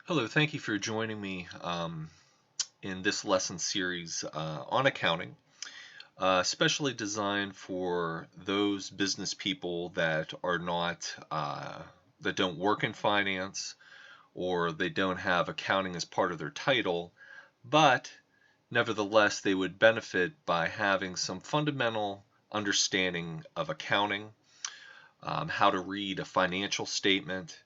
Hello, thank you for joining me in this lesson series on accounting, especially designed for those business people that are not that don't work in finance or they don't have accounting as part of their title, but nevertheless they would benefit by having some fundamental understanding of accounting, how to read a financial statement,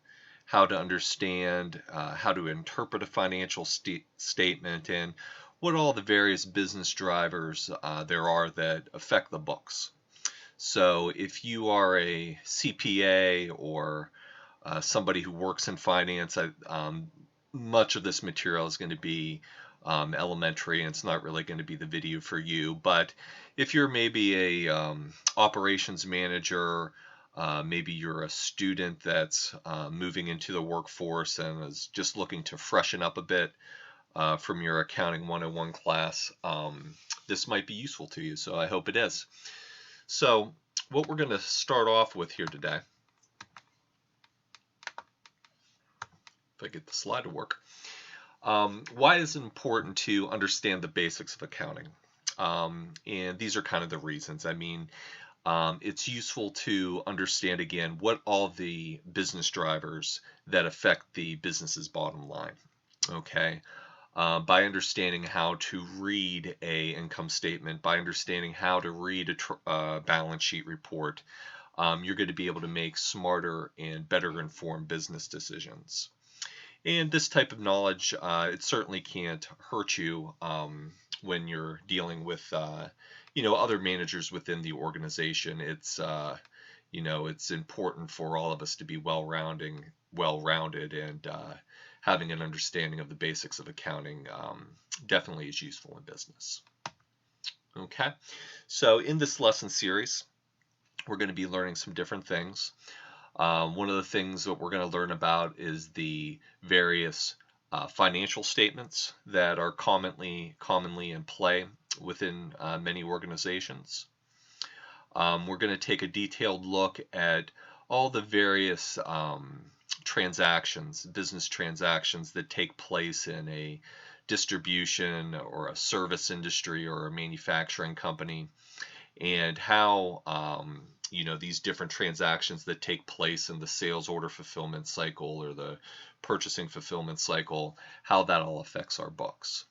how to understand how to interpret a financial statement, and what all the various business drivers there are that affect the books. So if you are a CPA or somebody who works in finance, much of this material is going to be elementary, and it's not really going to be the video for you. But if you're maybe a operations manager, maybe you're a student that's moving into the workforce and is just looking to freshen up a bit from your Accounting 101 class, this might be useful to you, so I hope it is. So what we're going to start off with here today, if I get the slide to work, why is it important to understand the basics of accounting? And these are kind of the reasons. It's useful to understand again what all the business drivers that affect the business's bottom line. Okay, by understanding how to read a income statement, by understanding how to read a balance sheet report, you're going to be able to make smarter and better informed business decisions. And this type of knowledge, it certainly can't hurt you when you're dealing with, other managers within the organization. It's important for all of us to be well-rounded, and having an understanding of the basics of accounting definitely is useful in business. Okay, so in this lesson series, we're going to be learning some different things. One of the things that we're going to learn about is the various financial statements that are commonly in play within many organizations. We're going to take a detailed look at all the various business transactions that take place in a distribution or a service industry or a manufacturing company, and how these different transactions that take place in the sales order fulfillment cycle or the purchasing fulfillment cycle, how that all affects our books.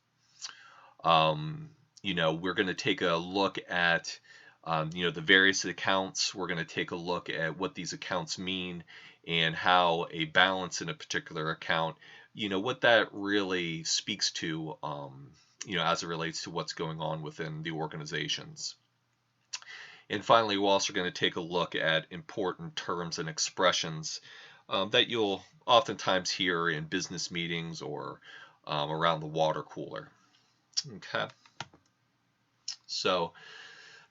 We're going to take a look at the various accounts. We're going to take a look at what these accounts mean and how a balance in a particular account, what that really speaks to, as it relates to what's going on within the organizations. And finally, we're also going to take a look at important terms and expressions that you'll oftentimes hear in business meetings or around the water cooler. Okay. So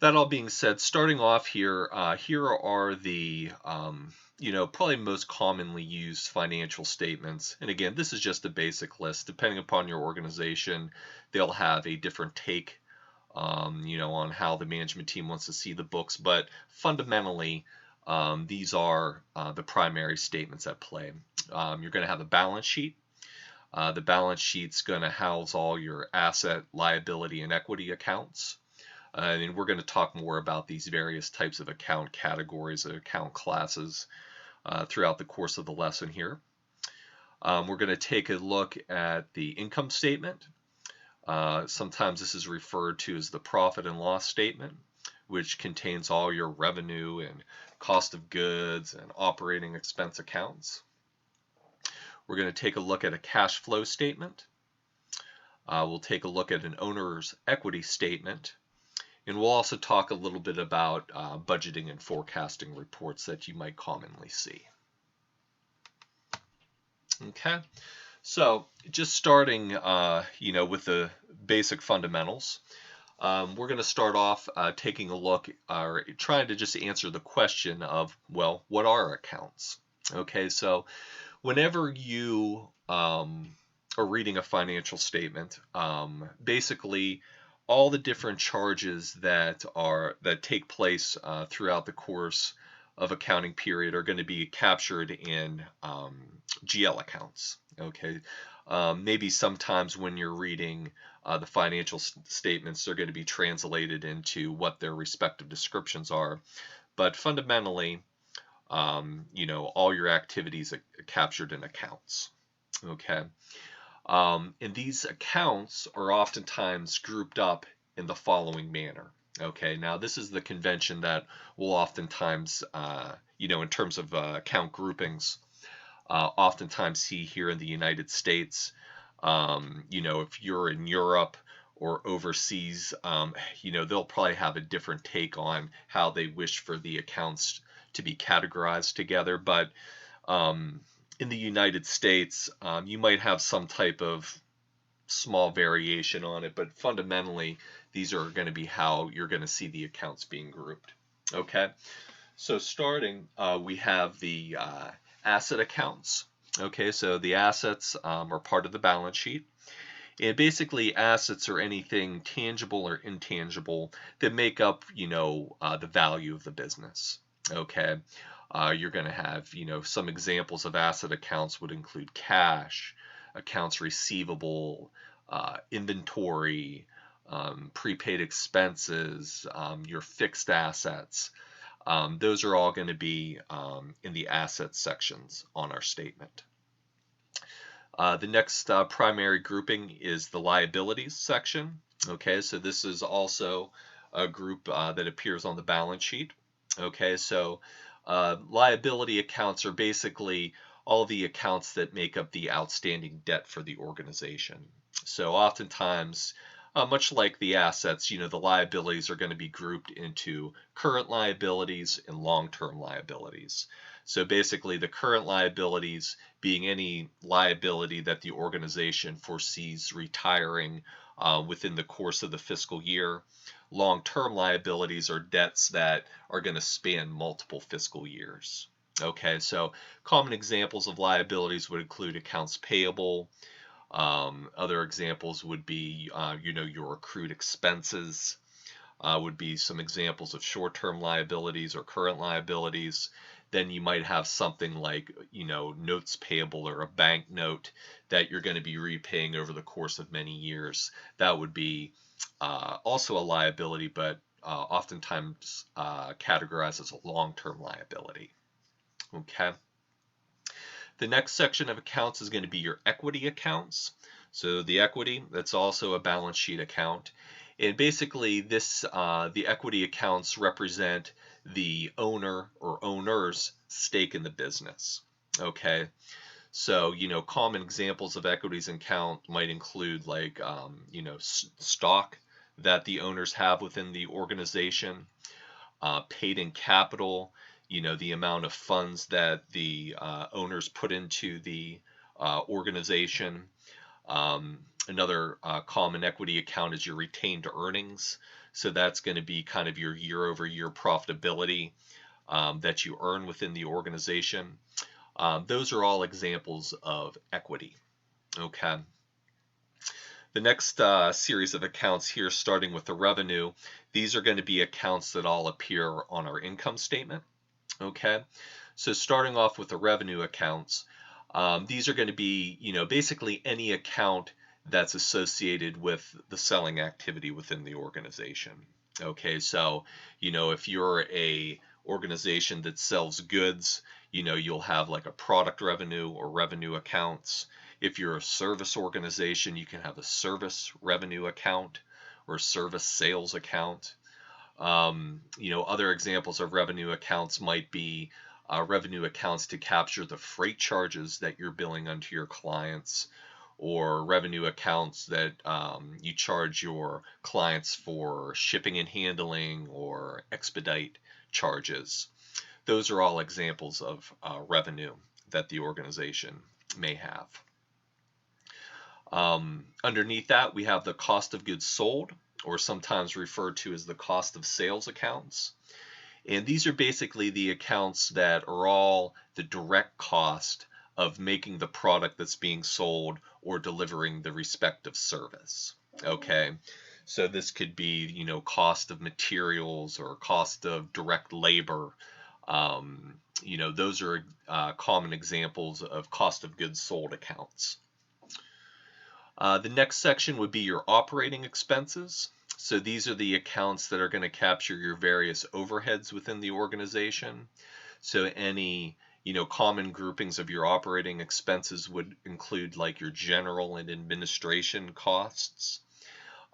that all being said, starting off here, here are the probably most commonly used financial statements. And again, this is just a basic list. Depending upon your organization, they'll have a different take on how the management team wants to see the books. But fundamentally, these are the primary statements at play. You're going to have a balance sheet. The balance sheet's going to house all your asset, liability, and equity accounts. And we're going to talk more about these various types of account categories and account classes throughout the course of the lesson here. We're going to take a look at the income statement. Sometimes this is referred to as the profit and loss statement, which contains all your revenue and cost of goods and operating expense accounts. We're going to take a look at a cash flow statement. We'll take a look at an owner's equity statement. And we'll also talk a little bit about budgeting and forecasting reports that you might commonly see. Okay. So just starting, with the basic fundamentals, we're going to start off taking a look or trying to just answer the question of, well, what are accounts? Okay, so whenever you are reading a financial statement, basically all the different charges that take place throughout the course of accounting period are going to be captured in GL accounts. Okay, maybe sometimes when you're reading the financial statements, they're going to be translated into what their respective descriptions are. But fundamentally, all your activities are captured in accounts. Okay. And these accounts are oftentimes grouped up in the following manner. Okay, now this is the convention that we'll oftentimes, in terms of account groupings, oftentimes see here in the United States. If you're in Europe or overseas, they'll probably have a different take on how they wish for the accounts to be categorized together. But in the United States, you might have some type of small variation on it, but fundamentally, these are going to be how you're going to see the accounts being grouped. Okay, so starting, we have the asset accounts. Okay, so the assets are part of the balance sheet. And basically, assets are anything tangible or intangible that make up, the value of the business. Okay, you're going to have, some examples of asset accounts would include cash, accounts receivable, inventory, prepaid expenses, your fixed assets. Those are all going to be in the assets sections on our statement. The next primary grouping is the liabilities section. Okay, so this is also a group that appears on the balance sheet. Okay, so liability accounts are basically all the accounts that make up the outstanding debt for the organization. So oftentimes, much like the assets, the liabilities are going to be grouped into current liabilities and long-term liabilities. So basically, the current liabilities being any liability that the organization foresees retiring within the course of the fiscal year. Long-term liabilities are debts that are going to span multiple fiscal years. Okay, so common examples of liabilities would include accounts payable. Other examples would be, your accrued expenses. Would be some examples of short-term liabilities or current liabilities. Then you might have something like, notes payable or a bank note that you're going to be repaying over the course of many years. That would be also a liability, but oftentimes categorized as a long-term liability. Okay. The next section of accounts is going to be your equity accounts. So the equity, that's also a balance sheet account. And basically the equity accounts represent the owner or owners' stake in the business. Okay. So, common examples of equities account might include like, stock that the owners have within the organization, paid in capital, the amount of funds that the owners put into the organization. Another common equity account is your retained earnings. So that's going to be kind of your year-over-year profitability that you earn within the organization. Those are all examples of equity. Okay. The next series of accounts here, starting with the revenue, these are going to be accounts that all appear on our income statement. Okay, so starting off with the revenue accounts, these are going to be, basically any account that's associated with the selling activity within the organization. Okay, so, if you're a organization that sells goods, you'll have like a product revenue or revenue accounts. If you're a service organization, you can have a service revenue account or service sales account. Other examples of revenue accounts might be revenue accounts to capture the freight charges that you're billing onto your clients, or revenue accounts that you charge your clients for shipping and handling or expedite charges. Those are all examples of revenue that the organization may have. Underneath that, we have the cost of goods sold, or sometimes referred to as the cost of sales accounts. And these are basically the accounts that are all the direct cost of making the product that's being sold or delivering the respective service. Okay, so this could be, cost of materials or cost of direct labor, those are common examples of cost of goods sold accounts. The next section would be your operating expenses. So these are the accounts that are going to capture your various overheads within the organization. So any common groupings of your operating expenses would include like your general and administration costs.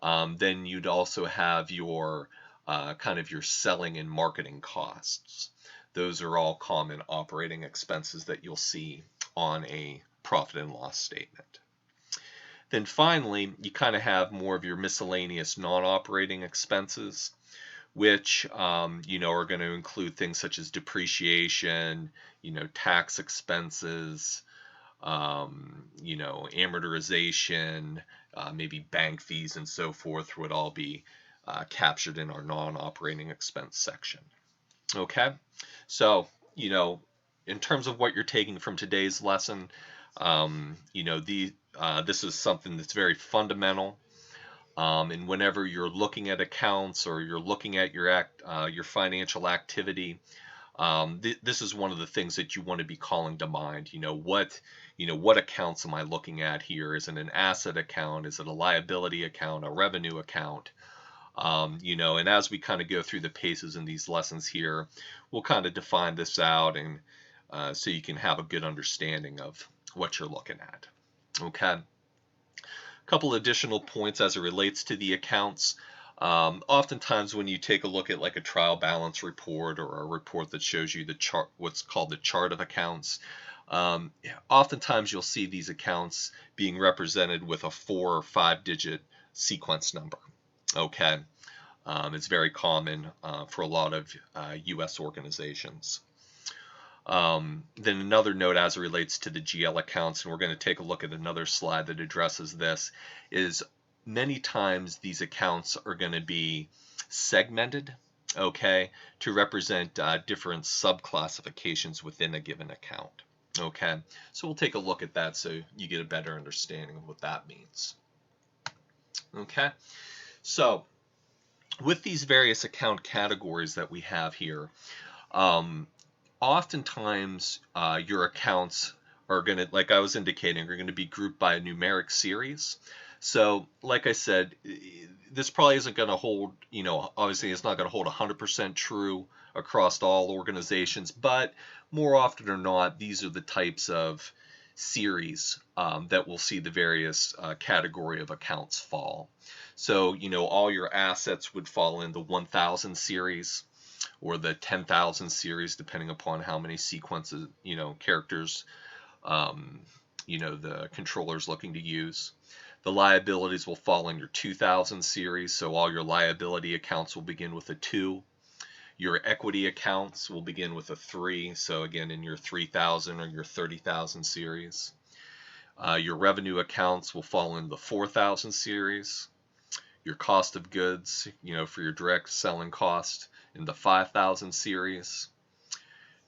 Then you'd also have your kind of your selling and marketing costs. Those are all common operating expenses that you'll see on a profit and loss statement. Then finally, you kind of have more of your miscellaneous non-operating expenses, which are going to include things such as depreciation, tax expenses, amortization, maybe bank fees and so forth would all be captured in our non-operating expense section. Okay, so in terms of what you're taking from today's lesson, this is something that's very fundamental. And whenever you're looking at accounts or you're looking at your financial activity, this is one of the things that you want to be calling to mind. What accounts am I looking at here? Is it an asset account? Is it a liability account? A revenue account? And as we kind of go through the paces in these lessons here, we'll kind of define this out, and so you can have a good understanding of what you're looking at. Okay. A couple additional points as it relates to the accounts. Oftentimes when you take a look at like a trial balance report or a report that shows you the chart, what's called the chart of accounts, oftentimes you'll see these accounts being represented with a 4 or 5 digit sequence number. Okay, it's very common for a lot of U.S. organizations. Then another note as it relates to the GL accounts, and we're going to take a look at another slide that addresses this, is many times these accounts are going to be segmented, okay, to represent different subclassifications within a given account. Okay, so we'll take a look at that so you get a better understanding of what that means. Okay, so with these various account categories that we have here, oftentimes your accounts are going to, like I was indicating, are going to be grouped by a numeric series. So like I said, this probably isn't going to hold, obviously it's not going to hold 100% true across all organizations, but more often or not, these are the types of series that we'll see the various category of accounts fall. So, all your assets would fall in the 1000 series or the 10,000 series, depending upon how many sequences, characters, the controller's looking to use. The liabilities will fall in your 2000 series, so all your liability accounts will begin with a 2. Your equity accounts will begin with a 3, so again in your 3000 or your 30,000 series. Your revenue accounts will fall in the 4000 series. Your cost of goods, for your direct selling cost, in the 5000 series.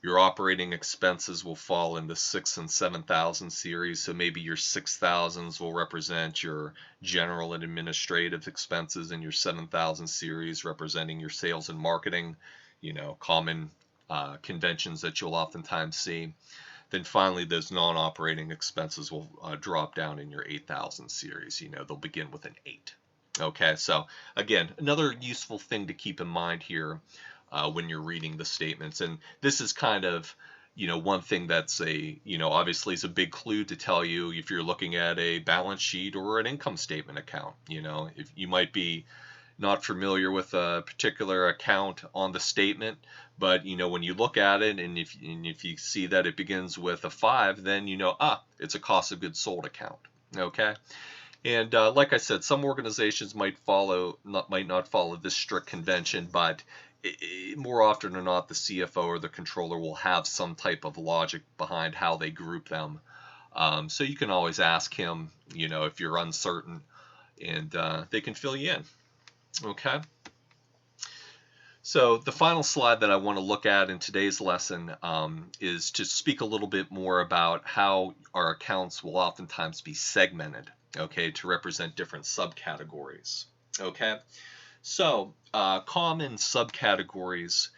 Your operating expenses will fall in the 6,000 and 7,000 series, so maybe your 6,000s will represent your general and administrative expenses, and your 7,000 series representing your sales and marketing, common conventions that you'll oftentimes see. Then finally, those non-operating expenses will drop down in your 8,000 series. They'll begin with an 8. Okay, so again, another useful thing to keep in mind here when you're reading the statements, and this is kind of, one thing that's obviously is a big clue to tell you if you're looking at a balance sheet or an income statement account. If you might be not familiar with a particular account on the statement, but when you look at it and if you see that it begins with a 5, then it's a cost of goods sold account. Okay. And like I said, some organizations might not follow this strict convention, but more often than not, the CFO or the controller will have some type of logic behind how they group them. So you can always ask him, if you're uncertain, and they can fill you in. Okay. So the final slide that I want to look at in today's lesson is to speak a little bit more about how our accounts will oftentimes be segmented, okay, to represent different subcategories. Okay, so common subcategories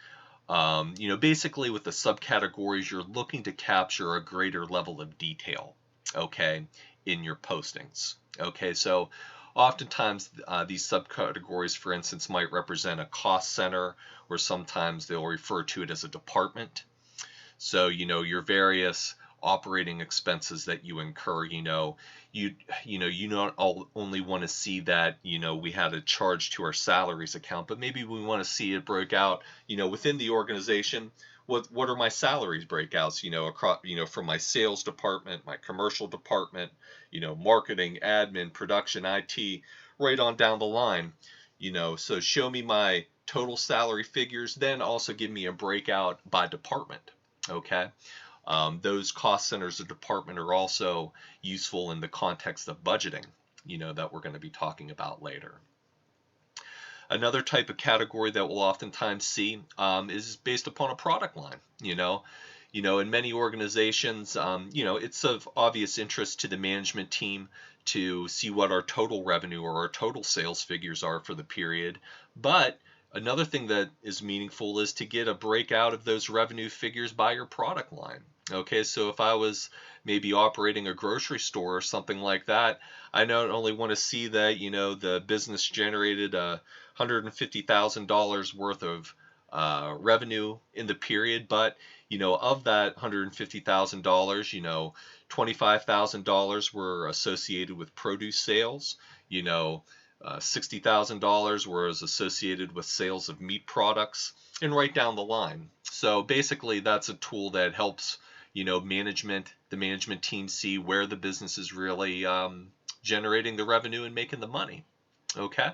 Basically with the subcategories, you're looking to capture a greater level of detail, okay, in your postings. Okay, so oftentimes these subcategories, for instance, might represent a cost center, or sometimes they'll refer to it as a department. So, your various operating expenses that you incur, you not only want to see that, we had a charge to our salaries account, but maybe we want to see it broke out, within the organization. What are my salaries breakouts, across, from my sales department, my commercial department, marketing, admin, production, IT, right on down the line, so show me my total salary figures, then also give me a breakout by department. Okay. Those cost centers of department are also useful in the context of budgeting, that we're going to be talking about later. Another type of category that we'll oftentimes see is based upon a product line. In many organizations, it's of obvious interest to the management team to see what our total revenue or our total sales figures are for the period. But another thing that is meaningful is to get a breakout of those revenue figures by your product line. Okay, so if I was maybe operating a grocery store or something like that, I not only want to see that, the business generated $150,000 worth of revenue in the period, but, of that $150,000, $25,000 were associated with produce sales, $60,000 was associated with sales of meat products, and right down the line. So basically, that's a tool that helps, the management team see where the business is really generating the revenue and making the money. Okay.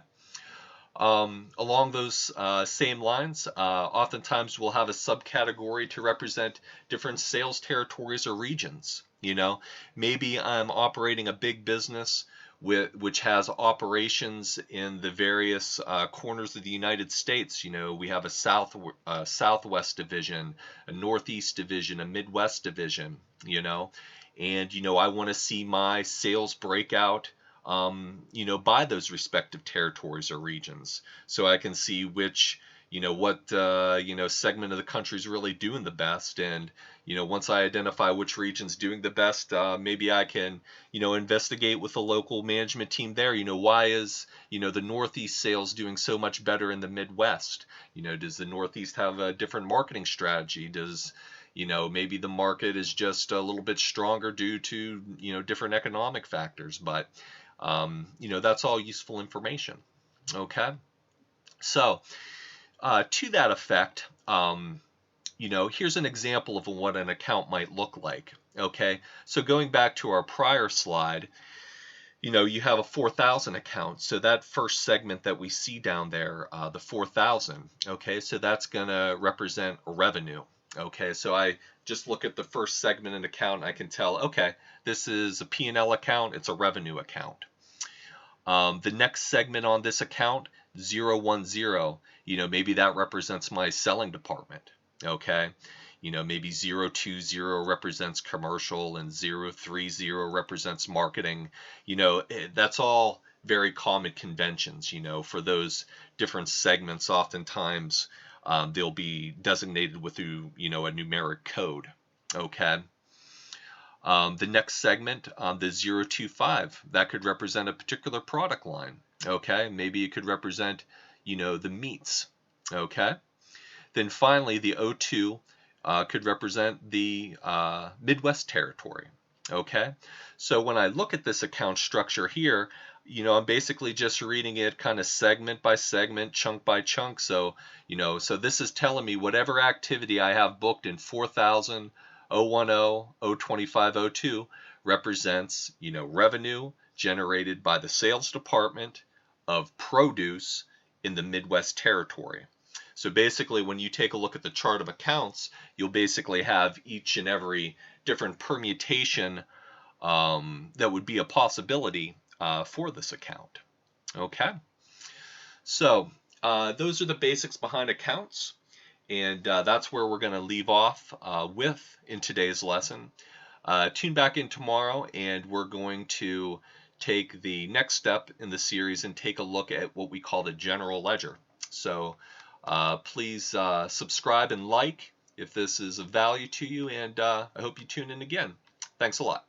Along those same lines, oftentimes we'll have a subcategory to represent different sales territories or regions. Maybe I'm operating a big business which has operations in the various corners of the United States. We have a Southwest division, a Northeast division, a Midwest division, and, I want to see my sales breakout by those respective territories or regions, so I can see which, what segment of the country is really doing the best. And once I identify which region's doing the best, maybe I can investigate with the local management team there. Why is the Northeast sales doing so much better in the Midwest? Does the Northeast have a different marketing strategy? Does maybe the market is just a little bit stronger due to different economic factors? But that's all useful information. Okay, so to that effect, here's an example of what an account might look like. Okay, so going back to our prior slide, you have a 4,000 account. So that first segment that we see down there, the 4,000, okay, so that's going to represent revenue. Okay, so I just look at the first segment in account and I can tell, okay, this is a P&L account, it's a revenue account. The next segment on this account, 010, maybe that represents my selling department. Okay, maybe 020 represents commercial and 030 represents marketing. That's all very common conventions. For those different segments, oftentimes they'll be designated with a numeric code. Okay. The next segment, the 025, that could represent a particular product line. Okay, maybe it could represent, the meats. Okay, then finally the 02 could represent the Midwest territory. Okay, so when I look at this account structure here, I'm basically just reading it kind of segment by segment, chunk by chunk. So, so this is telling me whatever activity I have booked in 4,000, 010, 025, 02 represents, revenue generated by the sales department of produce in the Midwest territory. So basically, when you take a look at the chart of accounts, you'll basically have each and every different permutation that would be a possibility for this account. Okay, so those are the basics behind accounts. And that's where we're going to leave off with in today's lesson. Tune back in tomorrow, and we're going to take the next step in the series and take a look at what we call the general ledger. So Please subscribe and like if this is of value to you, and I hope you tune in again. Thanks a lot.